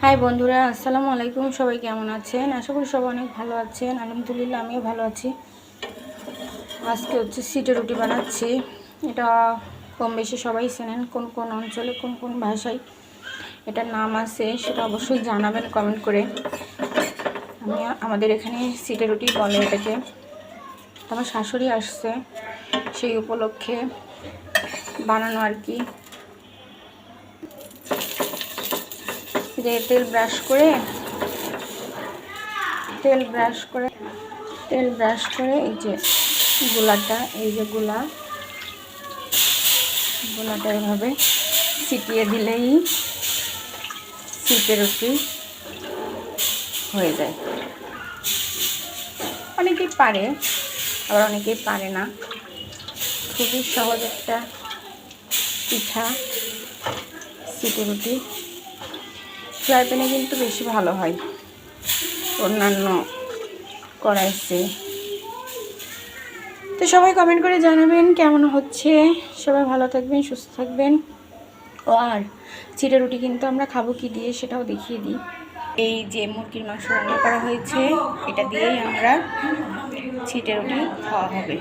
High বন্ধুরা, আসসালামু আলাইকুম। সবাই কেমন আছেন? আশা করি সবাই অনেক ভালো আছেন। আলহামদুলিল্লাহ আমিও ভালো আছি। আজকে হচ্ছে সিটে রুটি বানাচ্ছি। এটা কম বেশি সবাই চেনেন। কোন কোন অঞ্চলে কোন কোন ভাষায় এটার নাম আছে সেটা অবশ্যই জানাবেন কমেন্ট করে। আমাদের এখানে সিটে রুটি বলে এটাকে। আমার শাশুড়ি আসছে, সেই উপলক্ষে বানানো আর কি। তেল ব্রাশ করে এই যে গোলাটা এভাবে ছিটিয়ে দিলেই সিটে রুটি হয়ে যায়। অনেকেই পারে, আবার অনেকেই পারে না। খুবই সহজ একটা পিঠা সিটে রুটি। ফ্রাই প্যানে কিন্তু বেশি ভালো হয় অন্যান্য কড়াইতে। তো সবাই কমেন্ট করে জানাবেন কেমন হচ্ছে। সবাই ভালো থাকবেন, সুস্থ থাকবেন। আর চিড়ে রুটি কিন্তু আমরা খাবো কি দিয়ে সেটাও দেখিয়ে দিই। এই যে মুরগির মাংস রান্না করা হয়েছে, এটা দিয়েই আমরা চিড়ে রুটি খাওয়া হবে।